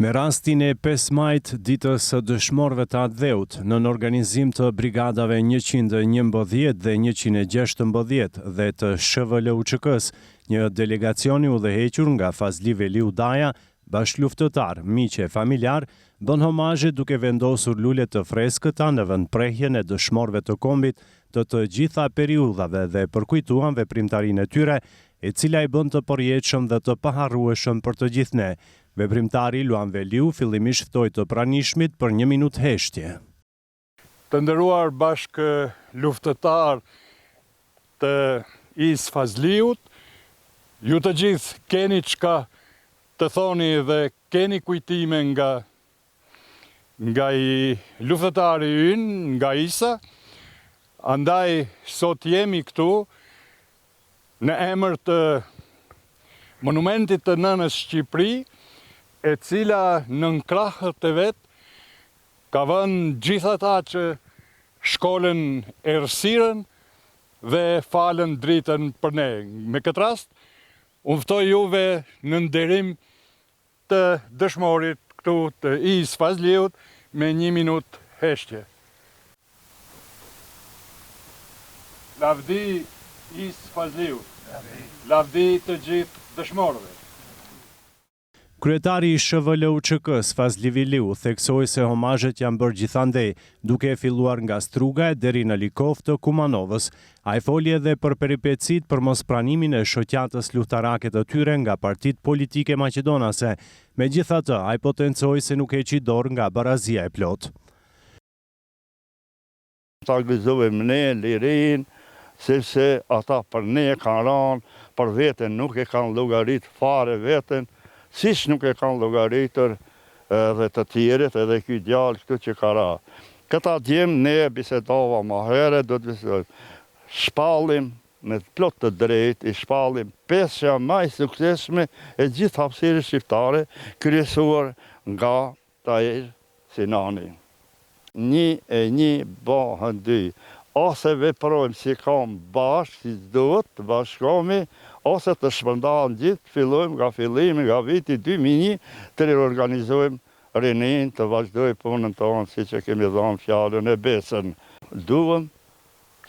Me rastin e 5 majt, ditës së dëshmorëve të Atdheut, në organizim të brigadave 111 dhe 116 dhe të SHVL-UÇK-s, një delegacioni udhëhequr nga Fazli Veli Udaja, bashkëluftëtar, miq e familjar, bën homazhe duke vendosur lule të freskëta në vendprehjen e dëshmorëve të kombit të gjitha periudhave dhe përkujtuan veprimtarinë e tyre, e cila i bën të përjetshëm dhe të paharrueshëm për të gjithë ne. Veprimtari Luan Veliu fillimisht ftoi të pranishmit për 1 minutë heshtje. Të nderuar bashkë luftëtar të IS Fazliut, ju të gjithë keni çka të thoni dhe keni kujtime nga i luftëtari ynë, nga ISA, andaj sot jemi këtu në emër të monumentit të nënës Shqipëri, e cila në krahët e vetë ka vënë gjithë ata që shkollën errësirën dhe falën dritën për ne. Me këtë rast, unë ftoj juve në nderim të dëshmorit këtu të IS Fazliut me 1 minutë heshtje. Lavdi IS Fazliut, lavdi të gjithë dëshmorëve. Kryetari i SHVL-UÇK-s Fazli Veliu theksoi se homazhet janë bërë gjithandej, duke filluar nga Struga deri në Likov të Kumanovës. Ai foli edhe për peripecit për mospranimin e shoqatës luftërake të tyre nga partitë politike maqedonase. Megjithatë, ai potencoi se nuk heqi dorë nga barazia e plotë. Ta gëzojmë ne lirin, sepse ata për ne kanë rënë, për veten nuk e kanë llogarit fare veten, siç nuk e kanë llogaritur edhe të tjerët, edhe ky djalë këtu që ka ra. Këta djem ne bisedova më herët, do të bisedojmë. Shpallim me plot të drejtë, i shpallim pesha më e suksesshme e gjithë hapësirës shqiptare, kryesuar nga Tahir Sinani. 1 e 1 bëhen 2. Ose veprojmë si kam bashkë, si duhet, bashkohemi, ose të shpërndajmë gjithë, fillojmë nga fillimi, nga viti 2001, të riorganizojmë rinin, të vazhdoj punën tonë, si që kemi dhënë fjalën e besën. Duhem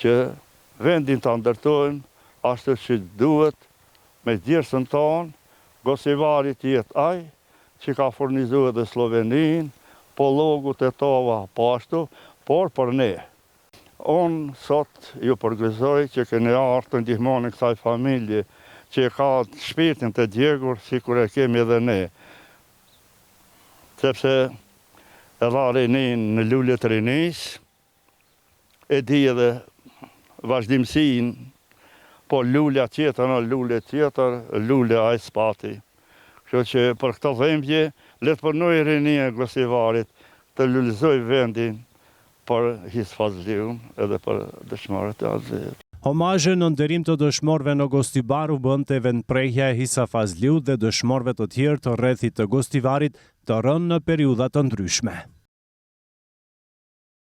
që vendin të ndërtojmë, ashtu që duhet me djersën tonë, Gosivari të jetë ai, që ka furnizuar dhe Sloveninë, po logut e tova po ashtu, por për ne. Unë sot ju përgëzoj që keni ardhur të ndihmoni kësaj familje që ka shpirtin të djegur si kur e kemi edhe ne. Sepse e dha rinin në lule të rinis, e di edhe vazhdimësin, po lulja tjetër në lule tjetër, lule a i spati. Kështu që për këtë dhembje, letë përnoj rinia e Gosivarit të lullëzoj vendin për IS Fazliun edhe për dëshmorët e Atdheut. Homazhe në nderim të dëshmorëve në Gostibar u bënte vendprehja e IS Fazliut dhe dëshmorëve të tjerë të rrethit të Gostivarit të rënë në periudha të ndryshme.